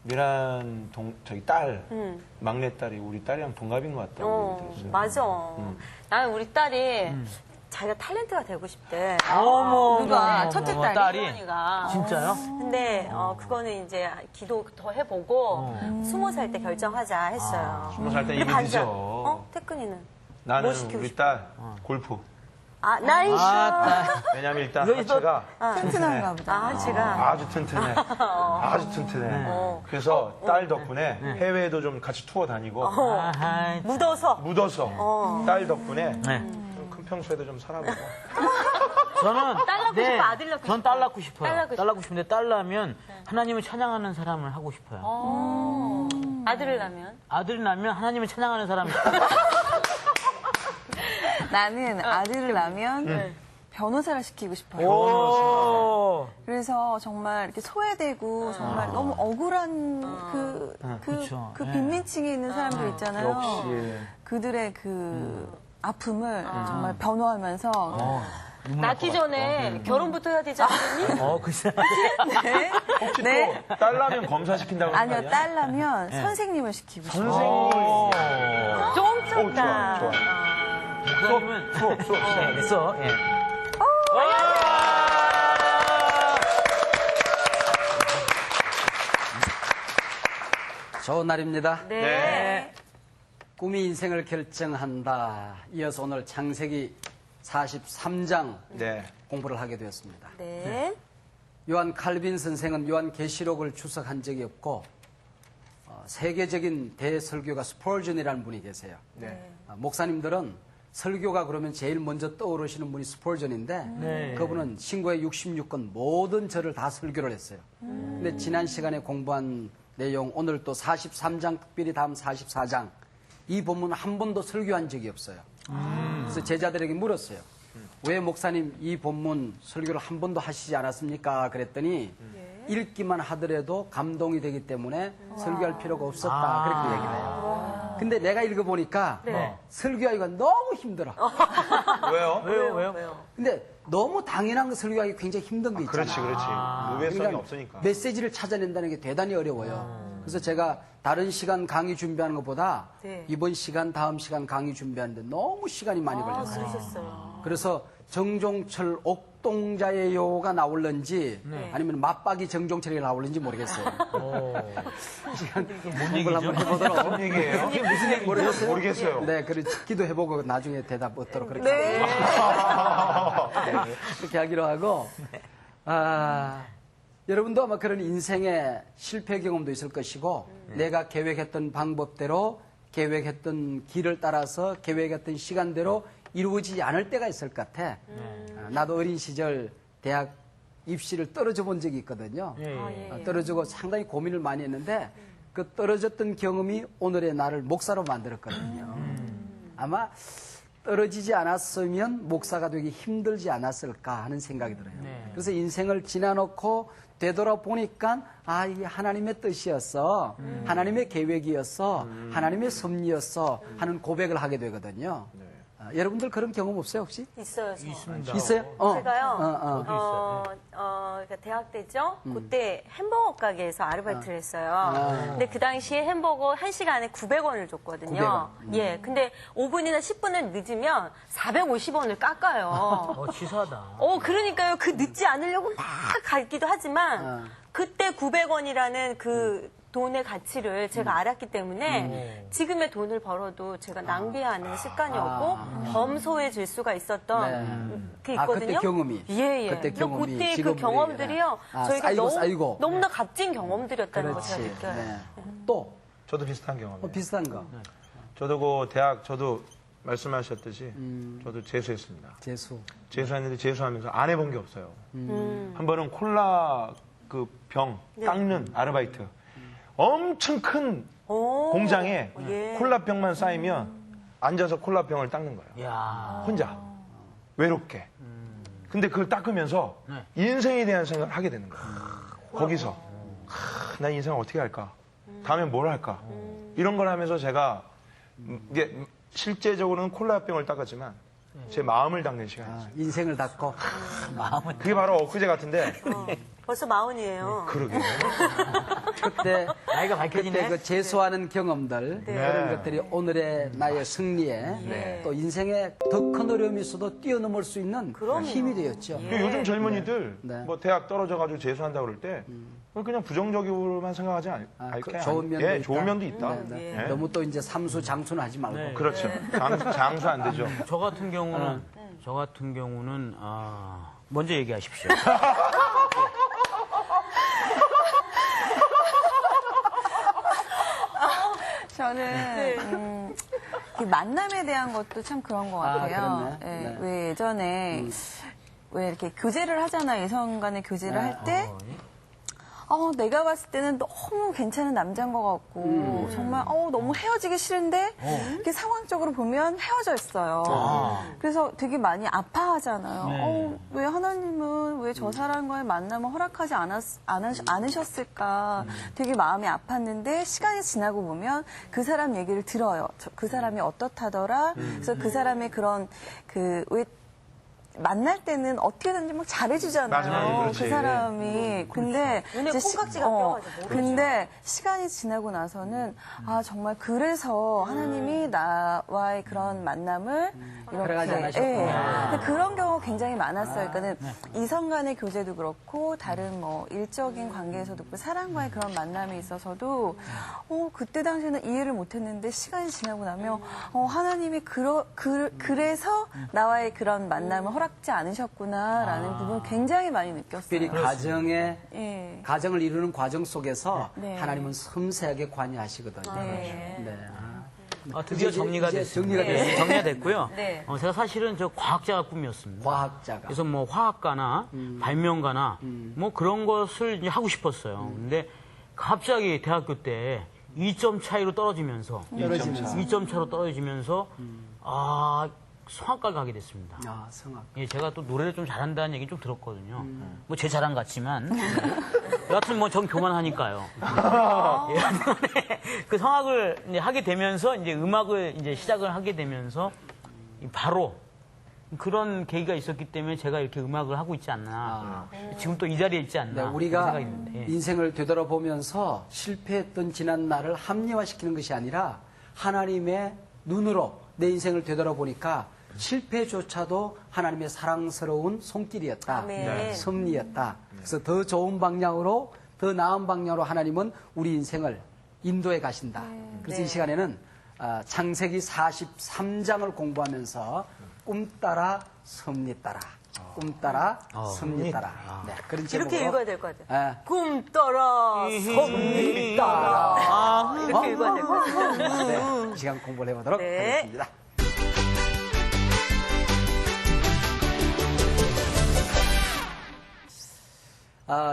미란 저기 딸, 막내딸이 우리 딸이랑 동갑인 것 같다고 들었어요. 맞아. 나는 우리 딸이 자기가 탤런트가 되고 싶대. 어머, 누가? 첫째 어머, 딸이. 딸이? 혜원이가. 진짜요? 근데 그거는 이제 기도 더 해보고 20살 때 결정하자 했어요. 20살 때 이미 반장. 늦어. 태근이는? 나는 뭐 시키고 우리 싶어? 딸 골프. 나이스. 왜냐면 일단 하체가 튼튼한가 보다. 하체가. 아주 튼튼해. 아주 튼튼해. 그래서 딸 덕분에 해외에도 좀 같이 투어 다니고 아하이. 묻어서 딸 덕분에 네. 좀 큰 평소에도 좀 살아보고. 저는 딸 낳고 싶어, 아들 낳고 전 싶어? 딸 낳고 싶어요. 딸 낳고 딸 낳고 싶은데 딸 낳으면 하나님을 찬양하는 사람을 하고 싶어요. 아들을 낳으면? 아들이 낳으면 하나님을 찬양하는 사람이 싶어요. 나는 아들을 낳으면 변호사를 시키고 싶어요. 오. 그래서 정말 이렇게 소외되고 정말 너무 억울한 그쵸. 그 예. 빈민층에 있는 사람들 있잖아요. 역시. 그들의 그 아픔을 정말 변호하면서 낳기 전에 결혼부터 해야 되지 않겠니? 글쎄. 네. 혹시 네. 또 딸 나면 검사시킨다고 하는 거 아니요, 아니야? 딸 낳으면 선생님을 시키고 싶어요. 선생님. 좀 쩐다. 좋아. 목사님은 수업. 있어. 예. 좋은 날입니다. 네. 꿈이 인생을 결정한다. 이어서 오늘 창세기 43장 네. 공부를 하게 되었습니다. 네. 요한 칼빈 선생은 요한 계시록을 주석한 적이 없고 세계적인 대설교가 스폴전이라는 분이 계세요. 네. 목사님들은 설교가 그러면 제일 먼저 떠오르시는 분이 스폴전인데 네. 그분은 신고의 66권 모든 절을 다 설교를 했어요. 근데 지난 시간에 공부한 내용 오늘 또 43장 특별히 다음 44장 이 본문 한 번도 설교한 적이 없어요. 그래서 제자들에게 물었어요. 왜 목사님 이 본문 설교를 한 번도 하시지 않았습니까? 그랬더니 읽기만 하더라도 감동이 되기 때문에 설교할 필요가 없었다. 그렇게 얘기를 해요. 근데 내가 읽어보니까 설교하기가 너무 힘들어. 왜요? 왜요? 근데 너무 당연한 거 설교하기 굉장히 힘든 게 있잖아. 그렇지. 의외성이 그러니까 없으니까. 메시지를 찾아낸다는 게 대단히 어려워요. 그래서 제가 다른 시간 강의 준비하는 것보다 네. 이번 시간, 다음 시간 강의 준비하는데 너무 시간이 많이 걸렸어요. 그러셨어요. 그래서 정종철 옥동자예요가 나올는지 아니면 맞박이 정종철이 나올는지 모르겠어요. 시간 공부를 한번 해보도록. 무슨 얘기예요? 이게 무슨 얘기 모르겠어요? 모르겠어요. 네, 그래 기도해보고 나중에 대답 얻도록 그렇게 네. 그렇게 하기로 하고 여러분도 아마 그런 인생의 실패 경험도 있을 것이고 내가 계획했던 방법대로 계획했던 길을 따라서 계획했던 시간대로 이루어지지 않을 때가 있을 것 같아. 나도 어린 시절 대학 입시를 떨어져 본 적이 있거든요. 떨어지고 상당히 고민을 많이 했는데 그 떨어졌던 경험이 오늘의 나를 목사로 만들었거든요. 아마 떨어지지 않았으면 목사가 되기 힘들지 않았을까 하는 생각이 들어요. 그래서 인생을 지나놓고 되돌아보니까 이게 하나님의 뜻이었어. 하나님의 계획이었어. 하나님의 섭리였어. 하는 고백을 하게 되거든요. 여러분들 그런 경험 없어요 혹시? 있어요. 저. 있어요? 제가요. 그러니까 대학 때죠. 그때 햄버거 가게에서 아르바이트를 했어요. 근데 그 당시에 햄버거 1시간에 900원을 줬거든요. 900원. 예. 근데 5분이나 10분을 늦으면 450원을 깎아요. 치사하다. 그러니까요. 그 늦지 않으려고 막 가기도 하지만 그때 900원이라는 그 돈의 가치를 제가 알았기 때문에 지금의 돈을 벌어도 제가 낭비하는 습관이 없고 범소해질 수가 있었던 게 있거든요. 그때 경험이. 예. 그때 경험이 그때 그 직업으로 경험들이요. 저희가 쌓이고. 너무나 값진 경험들이었다는 걸 제가 그렇지. 느껴요. 네. 또 저도 비슷한 경험이에요. 비슷한 거. 저도 그 대학 저도 말씀하셨듯이 저도 재수했습니다. 재수했는데 재수하면서 안 해본 게 없어요. 한 번은 콜라 그 병 닦는 아르바이트. 엄청 큰 공장에 콜라병만 쌓이면 앉아서 콜라병을 닦는 거예요. 혼자. 외롭게. 근데 그걸 닦으면서 인생에 대한 생각을 하게 되는 거예요. 거기서. 난 인생을 어떻게 할까? 다음에 뭘 할까? 이런 걸 하면서 제가 이게 실제적으로는 콜라병을 닦았지만 제 마음을 닦는 시간이었어요. 인생을 닦고 그게 바로 엊그제 같은데 벌써 40이에요. 그러게요. 그때 나이가 그때 밝혀지네. 그 재수하는 경험들 그런 것들이 오늘의 나의 승리에 또 인생에 더 큰 어려움이 있어도 뛰어넘을 수 있는 힘이 되었죠. 요즘 젊은이들 네. 뭐 대학 떨어져가지고 재수한다 그럴 때 그냥 부정적으로만 생각하지 않을까요? 좋은 면도 있다. 좋은 면도 있다. 네. 예. 너무 또 이제 삼수 장수는 하지 말고. 그렇죠. 장수 안 되죠. 저 같은 경우는 먼저 얘기하십시오. 저는 그 만남에 대한 것도 참 그런 것 같아요. 그렇네. 예, 네. 왜 예전에 왜 이렇게 교제를 하잖아요. 이성 간의 교제를 할 때. 내가 봤을 때는 너무 괜찮은 남자인 것 같고 정말 너무 헤어지기 싫은데 이렇게 상황적으로 보면 헤어져 있어요. 그래서 되게 많이 아파하잖아요. 왜 하나님은 왜 저 사람과의 만남을 허락하지 않으셨을까 되게 마음이 아팠는데 시간이 지나고 보면 그 사람 얘기를 들어요. 그 사람이 어떻다더라. 그래서 그 사람의 그런 왜 만날 때는 어떻게든지 막 잘해주잖아요. 맞아요. 그렇지. 그 사람이. 근데 눈에 이제 콩깍지가 껴가지고 모르죠. 근데 시간이 지나고 나서는 정말 그래서 하나님이 나와의 그런 만남을 허락하지 않으셨구나. 근데 그런 경우 굉장히 많았어요. 그러니까는 이성 간의 교제도 그렇고 다른 뭐 일적인 관계에서도 그렇고 사람과의 그런 만남에 있어서도 그때 당시에는 이해를 못했는데 시간이 지나고 나면 하나님이 그래서 나와의 그런 만남을 허락지 않으셨구나라는 부분 굉장히 많이 느꼈어요. 특별히 예. 가정을 이루는 과정 속에서 네. 하나님은 섬세하게 관여하시거든요. 네. 드디어 정리가 이제 됐습니다. 정리가 정리가 됐고요. 네. 제가 사실은 저 과학자가 꿈이었습니다. 과학자가. 그래서 뭐 화학가나 발명가나 뭐 그런 것을 이제 하고 싶었어요. 근데 갑자기 대학교 때 2점 차이로 떨어지면서 2점 차로 떨어지면서 성악과를 가게 됐습니다. 성악. 예, 제가 또 노래를 좀 잘한다는 얘기 좀 들었거든요. 뭐 제 자랑 같지만 여하튼 뭐 전 교만하니까요. 예, 그 성악을 이제 하게 되면서 이제 음악을 이제 시작을 하게 되면서 바로 그런 계기가 있었기 때문에 제가 이렇게 음악을 하고 있지 않나. 지금 또 이 자리에 있지 않나. 네, 우리가 그런 생각이 있는데. 예. 인생을 되돌아보면서 실패했던 지난 날을 합리화시키는 것이 아니라 하나님의 눈으로 내 인생을 되돌아보니까 실패조차도 하나님의 사랑스러운 손길이었다. 아멘. 섭리였다. 그래서 더 좋은 방향으로, 더 나은 방향으로 하나님은 우리 인생을 인도해 가신다. 그래서 이 시간에는 창세기 43장을 공부하면서 꿈 따라 섭리 따라. 꿈 따라 섭리 따라. 네, 그런 제목으로. 이렇게 읽어야 될 것 같아요. 예. 꿈 따라 섭리 따라. 이렇게 읽어야 될 것 같아요. 네, 이 시간 공부를 해보도록 네. 하겠습니다.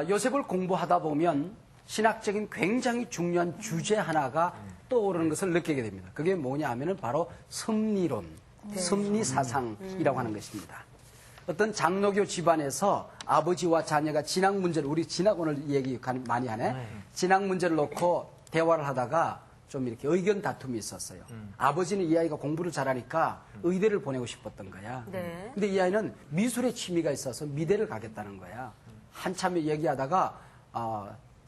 요셉을 공부하다 보면 신학적인 굉장히 중요한 주제 하나가 떠오르는 것을 느끼게 됩니다. 그게 뭐냐 하면은 바로 섭리론, 섭리사상이라고 하는 것입니다. 어떤 장로교 집안에서 아버지와 자녀가 진학 문제를, 우리 진학 오늘 얘기 많이 하네. 진학 문제를 놓고 대화를 하다가 좀 이렇게 의견 다툼이 있었어요. 아버지는 이 아이가 공부를 잘하니까 의대를 보내고 싶었던 거야. 네. 근데 이 아이는 미술에 취미가 있어서 미대를 가겠다는 거야. 한참 얘기하다가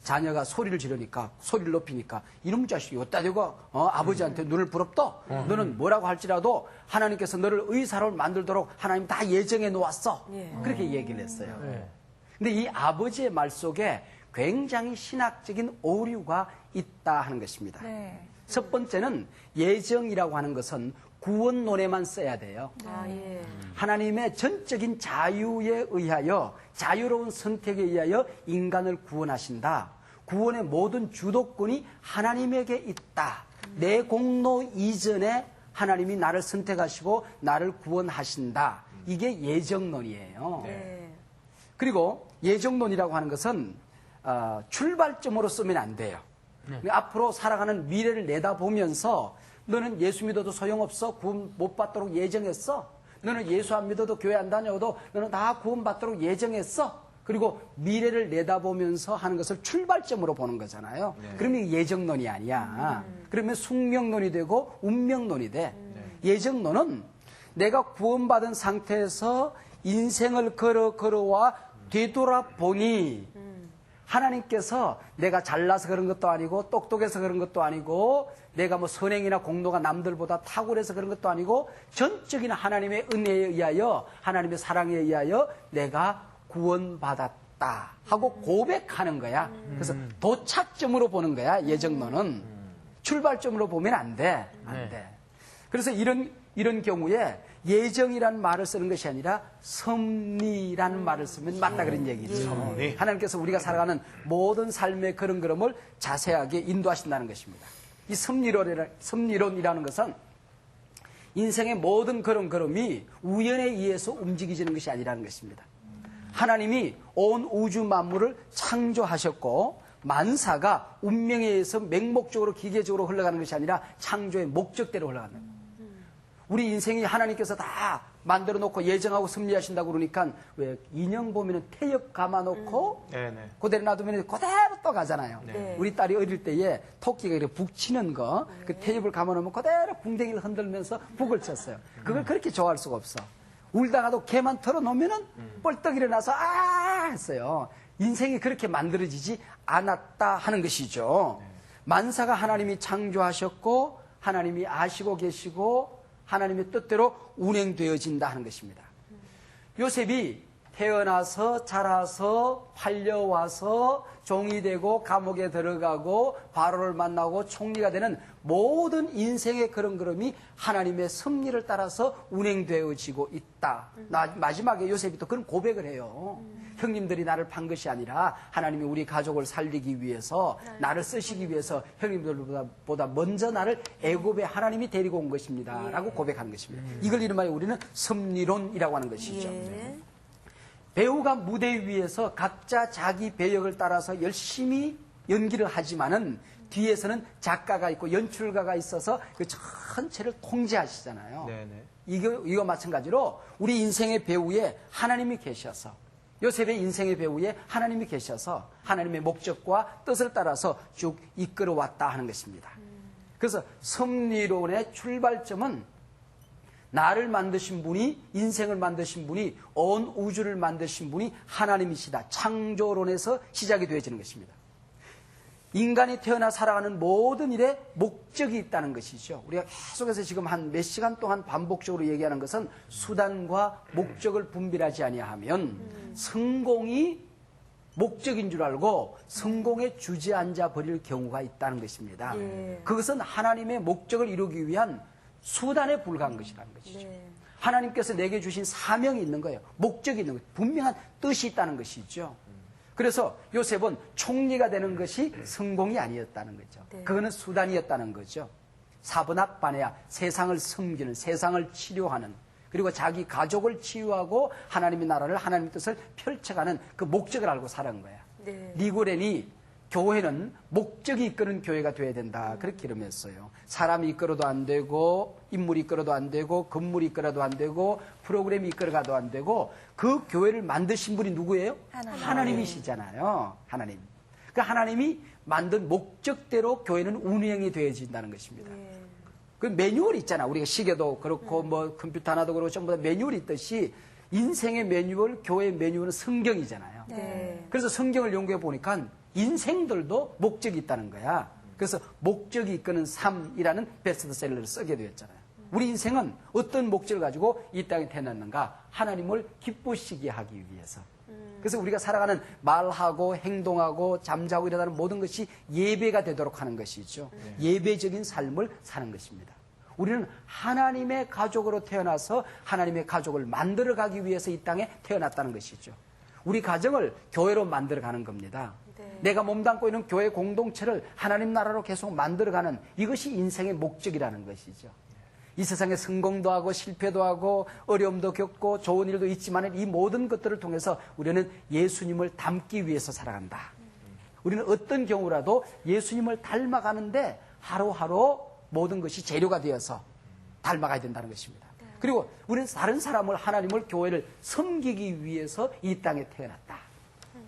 자녀가 소리를 지르니까, 소리를 높이니까 이놈 자식이 어디다 대고 아버지한테 눈을 부럽떠? 너는 뭐라고 할지라도 하나님께서 너를 의사로 만들도록 하나님 다 예정해 놓았어. 그렇게 얘기를 했어요. 근데 이 아버지의 말 속에 굉장히 신학적인 오류가 있다 하는 것입니다. 네. 첫 번째는 예정이라고 하는 것은 구원론에만 써야 돼요. 예. 하나님의 전적인 자유에 의하여, 자유로운 선택에 의하여 인간을 구원하신다. 구원의 모든 주도권이 하나님에게 있다. 내 공로 이전에 하나님이 나를 선택하시고 나를 구원하신다. 이게 예정론이에요. 네. 그리고 예정론이라고 하는 것은 출발점으로 쓰면 안 돼요. 앞으로 살아가는 미래를 내다보면서 너는 예수 믿어도 소용없어. 구원 못 받도록 예정했어. 너는 예수 안 믿어도 교회 안 다녀도 너는 다 구원 받도록 예정했어. 그리고 미래를 내다보면서 하는 것을 출발점으로 보는 거잖아요. 그러면 이게 예정론이 아니야. 그러면 숙명론이 되고 운명론이 돼. 예정론은 내가 구원받은 상태에서 인생을 걸어와 되돌아보니 하나님께서 내가 잘나서 그런 것도 아니고 똑똑해서 그런 것도 아니고 내가 뭐 선행이나 공로가 남들보다 탁월해서 그런 것도 아니고 전적인 하나님의 은혜에 의하여 하나님의 사랑에 의하여 내가 구원받았다 하고 고백하는 거야. 그래서 도착점으로 보는 거야. 예정론은 출발점으로 보면 안 돼. 안 돼. 그래서 이런 경우에 예정이라는 말을 쓰는 것이 아니라 섭리라는 말을 쓰면 맞다 그런 얘기죠. 하나님께서 우리가 살아가는 모든 삶의 그런 자세하게 인도하신다는 것입니다. 이 섭리론이라는 것은 인생의 모든 걸음이 우연에 의해서 움직이지는 것이 아니라는 것입니다. 하나님이 온 우주 만물을 창조하셨고 만사가 운명에 의해서 맹목적으로 기계적으로 흘러가는 것이 아니라 창조의 목적대로 흘러가는 거예요. 우리 인생이 하나님께서 다 만들어 놓고 예정하고 섭리하신다고 그러니까 왜 인형 보면은 태엽 감아놓고 그대로 놔두면 그대로 또 가잖아요. 우리 딸이 어릴 때에 토끼가 이렇게 북 치는 거 그 태엽을 감아놓으면 그대로 궁뎅이를 흔들면서 북을 쳤어요. 그걸 그렇게 좋아할 수가 없어. 울다가도 개만 털어놓으면은 뻘떡 일어나서 아 했어요. 인생이 그렇게 만들어지지 않았다 하는 것이죠. 만사가 하나님이 창조하셨고 하나님이 아시고 계시고 하나님의 뜻대로 운행되어진다 하는 것입니다. 요셉이 태어나서 자라서 팔려와서 종이 되고 감옥에 들어가고 바로를 만나고 총리가 되는 모든 인생의 걸음이 하나님의 섭리를 따라서 운행되어지고 있다. 마지막에 요셉이 또 그런 고백을 해요. 형님들이 나를 판 것이 아니라 하나님이 우리 가족을 살리기 위해서 나를 쓰시기 위해서 형님들보다 먼저 나를 애굽에 하나님이 데리고 온 것입니다. 라고 고백하는 것입니다. 이걸 이름하여 우리는 섭리론이라고 하는 것이죠. 배우가 무대 위에서 각자 자기 배역을 따라서 열심히 연기를 하지만은 뒤에서는 작가가 있고 연출가가 있어서 그 전체를 통제하시잖아요. 이거 마찬가지로 우리 인생의 배우에 하나님이 계셔서 요셉의 인생의 배우에 하나님이 계셔서 하나님의 목적과 뜻을 따라서 쭉 이끌어왔다 하는 것입니다. 그래서 섭리론의 출발점은 나를 만드신 분이, 인생을 만드신 분이, 온 우주를 만드신 분이 하나님이시다. 창조론에서 시작이 되어지는 것입니다. 인간이 태어나 살아가는 모든 일에 목적이 있다는 것이죠. 우리가 계속해서 지금 한 몇 시간 동안 반복적으로 얘기하는 것은 수단과 목적을 분별하지 아니하면 성공이 목적인 줄 알고 성공에 주저앉아 버릴 경우가 있다는 것입니다. 그것은 하나님의 목적을 이루기 위한 수단에 불과한 것이라는 것이죠. 하나님께서 내게 주신 사명이 있는 거예요. 목적이 있는 거예요. 분명한 뜻이 있다는 것이죠. 그래서 요셉은 총리가 되는 것이 성공이 아니었다는 거죠. 그거는 수단이었다는 거죠. 사브낙바네야, 세상을 섬기는, 세상을 치료하는, 그리고 자기 가족을 치유하고 하나님의 나라를, 하나님의 뜻을 펼쳐가는 그 목적을 알고 살아간 거야. 니고렌이 교회는 목적이 이끄는 교회가 돼야 된다. 그렇게 이름했어요. 사람이 이끌어도 안 되고, 인물이 이끌어도 안 되고, 건물이 이끌어도 안 되고, 프로그램이 이끌어가도 안 되고, 그 교회를 만드신 분이 누구예요? 하나님이시잖아요. 하나님. 그 하나님이 만든 목적대로 교회는 운영이 되어진다는 것입니다. 그 매뉴얼이 있잖아. 우리가 시계도 그렇고, 뭐 컴퓨터 하나도 그렇고, 전부 다 매뉴얼이 있듯이 인생의 매뉴얼, 교회의 매뉴얼은 성경이잖아요. 그래서 성경을 연구해 보니까 인생들도 목적이 있다는 거야. 그래서 목적이 이끄는 삶이라는 베스트셀러를 쓰게 되었잖아요. 우리 인생은 어떤 목적을 가지고 이 땅에 태어났는가? 하나님을 기쁘시게 하기 위해서. 그래서 우리가 살아가는 말하고 행동하고 잠자고 일어나는 모든 것이 예배가 되도록 하는 것이죠. 예배적인 삶을 사는 것입니다. 우리는 하나님의 가족으로 태어나서 하나님의 가족을 만들어가기 위해서 이 땅에 태어났다는 것이죠. 우리 가정을 교회로 만들어가는 겁니다. 내가 몸담고 있는 교회 공동체를 하나님 나라로 계속 만들어가는 이것이 인생의 목적이라는 것이죠. 이 세상에 성공도 하고 실패도 하고 어려움도 겪고 좋은 일도 있지만 이 모든 것들을 통해서 우리는 예수님을 닮기 위해서 살아간다. 우리는 어떤 경우라도 예수님을 닮아가는데 하루하루 모든 것이 재료가 되어서 닮아가야 된다는 것입니다. 그리고 우리는 다른 사람을, 하나님을, 교회를 섬기기 위해서 이 땅에 태어났다.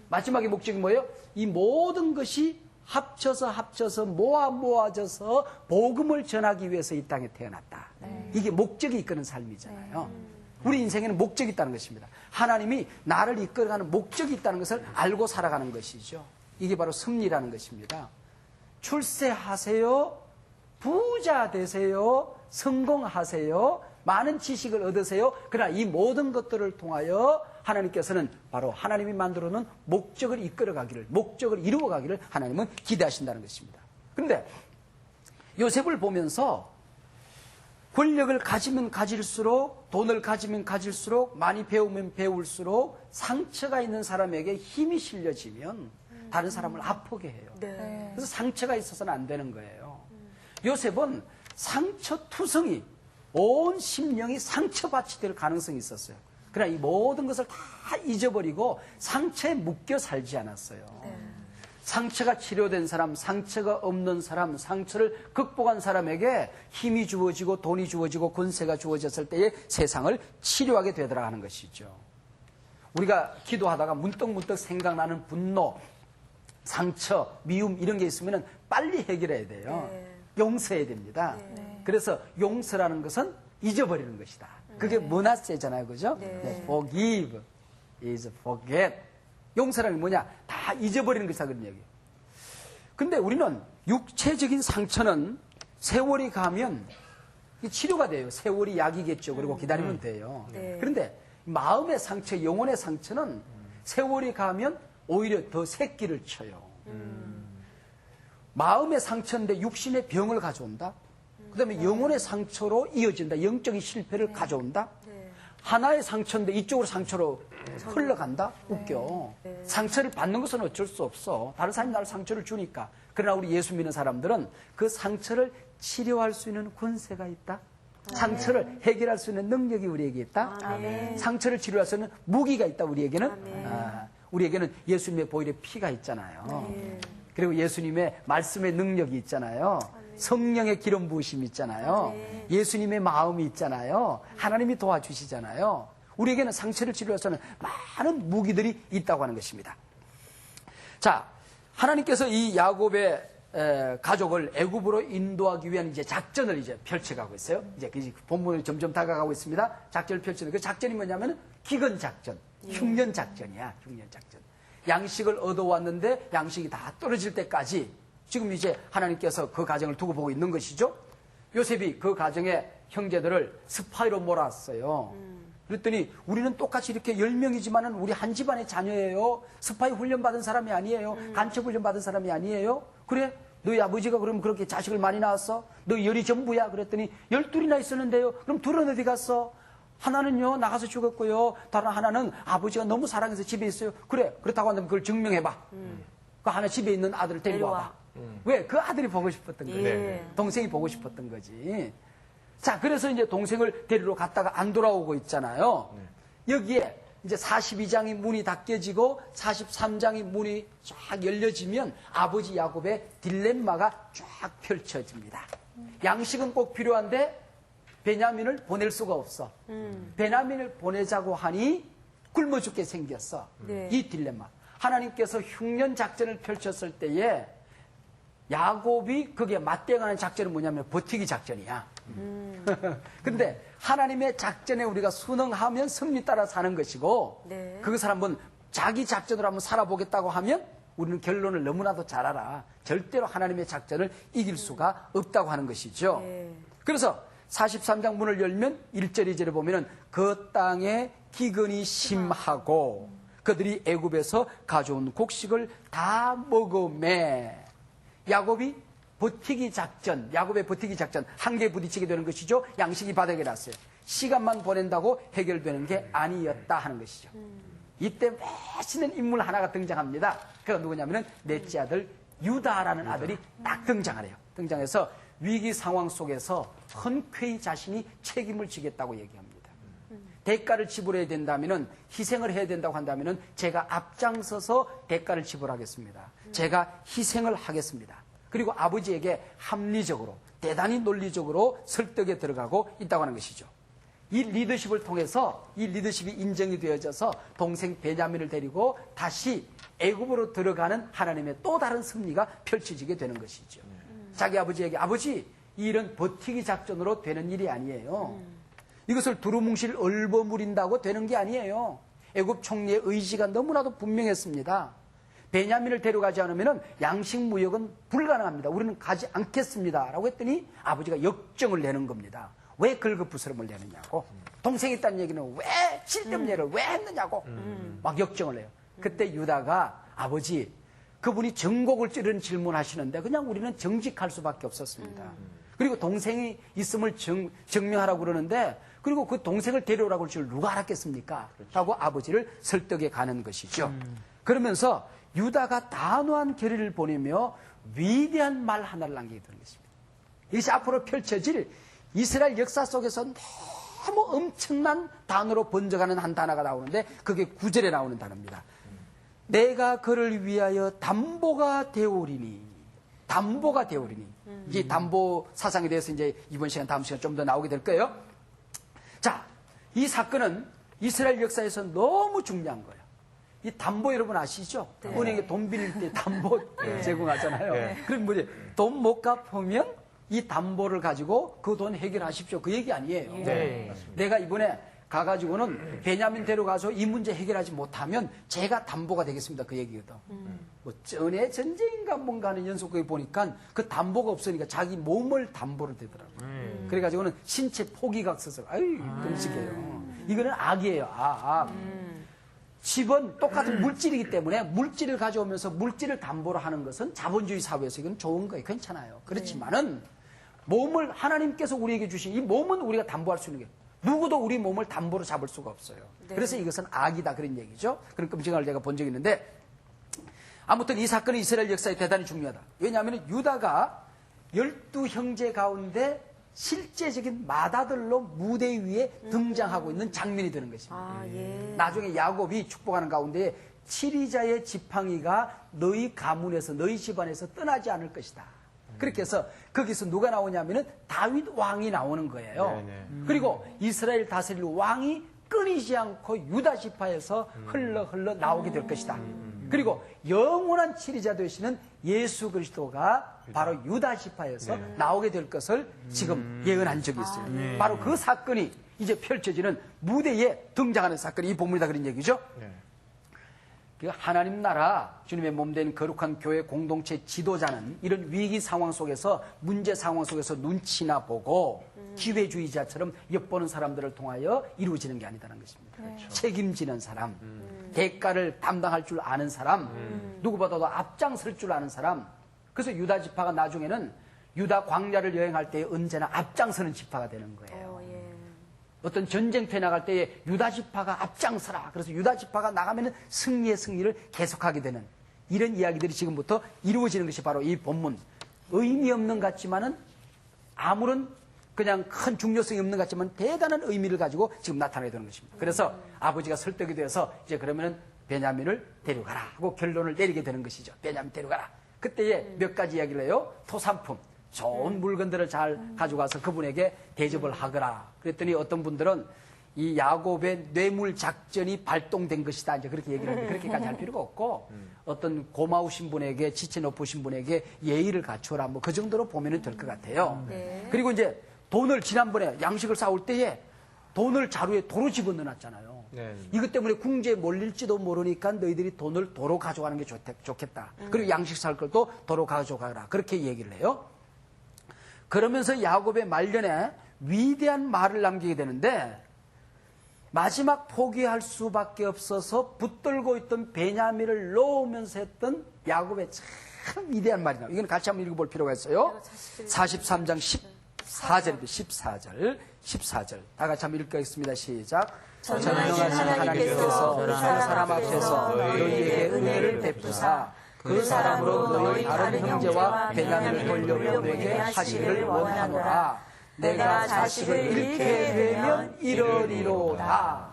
마지막의 목적이 뭐예요? 이 모든 것이 합쳐서 모아져서 복음을 전하기 위해서 이 땅에 태어났다. 이게 목적이 이끄는 삶이잖아요. 우리 인생에는 목적이 있다는 것입니다. 하나님이 나를 이끌어가는 목적이 있다는 것을 알고 살아가는 것이죠. 이게 바로 섭리라는 것입니다. 출세하세요, 부자 되세요, 성공하세요, 많은 지식을 얻으세요. 그러나 이 모든 것들을 통하여 하나님께서는 바로 하나님이 만들어 놓은 목적을 이끌어가기를, 목적을 이루어가기를 하나님은 기대하신다는 것입니다. 그런데 요셉을 보면서 권력을 가지면 가질수록, 돈을 가지면 가질수록, 많이 배우면 배울수록 상처가 있는 사람에게 힘이 실려지면 다른 사람을 아프게 해요. 네. 그래서 상처가 있어서는 안 되는 거예요. 요셉은 상처투성이, 온 심령이 상처밭이 될 가능성이 있었어요. 그러나 이 모든 것을 다 잊어버리고 상처에 묶여 살지 않았어요. 상처가 치료된 사람, 상처가 없는 사람, 상처를 극복한 사람에게 힘이 주어지고 돈이 주어지고 권세가 주어졌을 때에 세상을 치료하게 되더라 하는 것이죠. 우리가 기도하다가 문득문득 생각나는 분노, 상처, 미움 이런 게 있으면 빨리 해결해야 돼요. 용서해야 됩니다. 그래서 용서라는 것은 잊어버리는 것이다. 그게 문화세잖아요. 그죠? Forgive is forget. 용서라는 게 뭐냐? 다 잊어버리는 것이다. 그런 얘기예요. 근데 우리는 육체적인 상처는 세월이 가면 치료가 돼요. 세월이 약이겠죠. 그리고 기다리면 돼요. 그런데 마음의 상처, 영혼의 상처는 세월이 가면 오히려 더 새끼를 쳐요. 마음의 상처인데 육신의 병을 가져온다. 그 다음에 영혼의 상처로 이어진다. 영적인 실패를 가져온다. 하나의 상처인데 이쪽으로 상처로 흘러간다? 웃겨. 상처를 받는 것은 어쩔 수 없어. 다른 사람이 나를 상처를 주니까. 그러나 우리 예수 믿는 사람들은 그 상처를 치료할 수 있는 권세가 있다. 상처를 해결할 수 있는 능력이 우리에게 있다. 상처를 치료할 수 있는 무기가 있다. 우리에게는. 우리에게는 예수님의 보혈의 피가 있잖아요. 그리고 예수님의 말씀의 능력이 있잖아요. 성령의 기름 부으심이 있잖아요. 예수님의 마음이 있잖아요. 하나님이 도와주시잖아요. 우리에게는 상처를 치료할 수 있는 많은 무기들이 있다고 하는 것입니다. 자, 하나님께서 이 야곱의 가족을 애굽으로 인도하기 위한 이제 작전을 이제 펼쳐가고 있어요. 이제 그 본문을 점점 다가가고 있습니다. 작전을 펼치는 그 작전이 뭐냐면 기근 작전, 흉년 작전이야. 흉년 작전. 양식을 얻어왔는데 양식이 다 떨어질 때까지 지금 이제 하나님께서 그 가정을 두고 보고 있는 것이죠. 요셉이 그 가정의 형제들을 스파이로 몰았어요. 그랬더니 우리는 똑같이 이렇게 10명이지만은 우리 한 집안의 자녀예요. 스파이 훈련 받은 사람이 아니에요. 간첩 훈련 받은 사람이 아니에요. 그래? 너희 아버지가 그러면 그렇게 자식을 많이 낳았어? 너 열이 전부야? 그랬더니 12이나 있었는데요. 그럼 둘은 어디 갔어? 하나는요 나가서 죽었고요. 다른 하나는 아버지가 너무 사랑해서 집에 있어요. 그래 그렇다고 한다면 그걸 증명해봐. 그 하나 집에 있는 아들을 데리고 와봐. 왜? 그 아들이 보고 싶었던 거지. 동생이 보고 싶었던 거지. 자 그래서 이제 동생을 데리러 갔다가 안 돌아오고 있잖아요. 여기에 이제 42장의 문이 닫혀지고 43장의 문이 쫙 열려지면 아버지 야곱의 딜레마가 쫙 펼쳐집니다. 양식은 꼭 필요한데 베냐민을 보낼 수가 없어. 베냐민을 보내자고 하니 굶어 죽게 생겼어. 이 딜레마. 하나님께서 흉년 작전을 펼쳤을 때에 야곱이 거기에 맞대응하는 작전은 뭐냐면 버티기 작전이야. 근데 하나님의 작전에 우리가 순응하면 승리 따라 사는 것이고 그것을 한번 자기 작전으로 한번 살아보겠다고 하면 우리는 결론을 너무나도 잘 알아. 절대로 하나님의 작전을 이길 수가 없다고 하는 것이죠. 그래서 43장 문을 열면 1절 2절에 보면은 그 땅에 기근이 심하고 그들이 애굽에서 가져온 곡식을 다 먹음에 야곱이 버티기 작전, 야곱의 버티기 작전 한계에 부딪히게 되는 것이죠. 양식이 바닥에 났어요. 시간만 보낸다고 해결되는 게 아니었다 하는 것이죠. 이때 멋있는 인물 하나가 등장합니다. 그가 누구냐면은 넷째 아들 유다라는 아들이 딱 등장하래요. 등장해서 위기 상황 속에서 흔쾌히 자신이 책임을 지겠다고 얘기합니다. 대가를 지불해야 된다면은 희생을 해야 된다고 한다면은 제가 앞장서서 대가를 지불하겠습니다. 제가 희생을 하겠습니다. 그리고 아버지에게 합리적으로 대단히 논리적으로 설득에 들어가고 있다고 하는 것이죠. 이 리더십을 통해서 이 리더십이 인정이 되어져서 동생 베냐민을 데리고 다시 애굽으로 들어가는 하나님의 또 다른 승리가 펼쳐지게 되는 것이죠. 자기 아버지에게 아버지 이 일은 버티기 작전으로 되는 일이 아니에요. 이것을 두루뭉실 얼버무린다고 되는 게 아니에요. 애굽 총리의 의지가 너무나도 분명했습니다. 베냐민을 데려가지 않으면 양식 무역은 불가능합니다. 우리는 가지 않겠습니다. 라고 했더니 아버지가 역정을 내는 겁니다. 왜 긁어부스럼을 내느냐고. 동생이 있다는 얘기는 왜 쓸데없는 일을 왜 했느냐고. 막 역정을 내요. 그때 유다가 아버지, 그분이 정곡을 찌르는 질문하시는데 그냥 우리는 정직할 수밖에 없었습니다. 그리고 동생이 있음을 증명하라고 그러는데 그리고 그 동생을 데려오라고 할 줄 누가 알았겠습니까? 라고 아버지를 설득해 가는 것이죠. 그러면서 유다가 단호한 결의를 보내며 위대한 말 하나를 남기게 되는 것입니다. 이것이 앞으로 펼쳐질 이스라엘 역사 속에서 너무 엄청난 단어로 번져가는 한 단어가 나오는데 그게 9절에 나오는 단어입니다. 내가 그를 위하여 담보가 되오리니. 담보가 되오리니. 이제 담보 사상에 대해서 이제 이번 시간, 다음 시간 좀 더 나오게 될 거예요. 자, 이 사건은 이스라엘 역사에서 너무 중요한 거예요. 이 담보 여러분 아시죠? 네. 은행에 돈 빌릴 때 담보 제공하잖아요. 네. 그럼 뭐지? 돈 못 갚으면 이 담보를 가지고 그 돈 해결하십시오. 그 얘기 아니에요. 네. 내가 이번에 가가지고는 베냐민 데려가서 이 문제 해결하지 못하면 제가 담보가 되겠습니다. 그 얘기거든. 뭐 전에 전쟁인가 뭔가 하는 연속극에 보니까 그 담보가 없으니까 자기 몸을 담보로 되더라고요. 그래가지고는 신체 포기각 써서 아유 끔찍해요. 이거는 악이에요. 악. 집은 똑같은 물질이기 때문에 물질을 가져오면서 물질을 담보로 하는 것은 자본주의 사회에서 이건 좋은 거예요. 괜찮아요. 그렇지만은 몸을 하나님께서 우리에게 주신 이 몸은 우리가 담보할 수 있는 게 누구도 우리 몸을 담보로 잡을 수가 없어요. 네. 그래서 이것은 악이다 그런 얘기죠. 그런 끔찍한 걸 제가 본 적이 있는데 아무튼 이 사건은 이스라엘 역사에 대단히 중요하다. 왜냐하면 유다가 12형제 가운데 실제적인 맏아들로 무대 위에 등장하고 있는 장면이 되는 것입니다. 아, 예. 나중에 야곱이 축복하는 가운데 7위자의 지팡이가 너희 가문에서 너희 집안에서 떠나지 않을 것이다. 그렇게 해서 거기서 누가 나오냐면은 다윗 왕이 나오는 거예요. 그리고 이스라엘 다스릴 왕이 끊이지 않고 유다 지파에서 흘러 나오게 될 것이다. 그리고 영원한 치리자 되시는 예수 그리스도가 바로 유다 지파에서 나오게 될 것을 지금 예언한 적이 있어요. 바로 그 사건이 이제 펼쳐지는 무대에 등장하는 사건이 이 본문이다 그런 얘기죠. 하나님 나라 주님의 몸된 거룩한 교회 공동체 지도자는 이런 위기 상황 속에서 문제 상황 속에서 눈치나 보고 기회주의자처럼 엿보는 사람들을 통하여 이루어지는 게 아니다는 것입니다. 책임지는 사람, 대가를 담당할 줄 아는 사람, 누구보다도 앞장설 줄 아는 사람. 그래서 유다 지파가 나중에는 유다 광야를 여행할 때 언제나 앞장서는 지파가 되는 거예요. 어떤 전쟁터에 나갈 때에 유다 지파가 앞장서라. 그래서 유다 지파가 나가면 승리의 승리를 계속하게 되는 이런 이야기들이 지금부터 이루어지는 것이 바로 이 본문. 의미 없는 것 같지만은 아무런 그냥 큰 중요성이 없는 것 같지만 대단한 의미를 가지고 지금 나타나게 되는 것입니다. 그래서 아버지가 설득이 되어서 이제 그러면은 베냐민을 데려가라 하고 결론을 내리게 되는 것이죠. 베냐민 데려가라. 그때에 몇 가지 이야기를 해요. 토산품. 좋은 물건들을 잘 가져가서 그분에게 대접을 하거라. 그랬더니 어떤 분들은 이 야곱의 뇌물 작전이 발동된 것이다. 이제 그렇게 얘기를 하는데 그렇게까지 할 필요가 없고 어떤 고마우신 분에게 지체 높으신 분에게 예의를 갖추어라. 뭐 그 정도로 보면 될 것 같아요. 그리고 이제 돈을 지난번에 양식을 싸울 때에 돈을 자루에 도로 집어넣어놨잖아요. 이것 때문에 궁지에 몰릴지도 모르니까 너희들이 돈을 도로 가져가는 게 좋겠다. 그리고 양식 살 것도 도로 가져가라. 그렇게 얘기를 해요. 그러면서 야곱의 말년에 위대한 말을 남기게 되는데 마지막 포기할 수밖에 없어서 붙들고 있던 베냐민을 놓으면서 했던 야곱의 참 위대한 말이 나와요. 이건 같이 한번 읽어볼 필요가 있어요. 43장 14절입니다. 14절. 다 같이 한번 읽겠습니다. 시작. 전능하신 하나님께서 그 사람 앞에서 너희에게 은혜를 베푸사 그 사람으로 너희 다른 형제와 베냐민을 돌려며 내게 하시기를 원하노라. 내가 자식을 잃게 되면 이러리로다.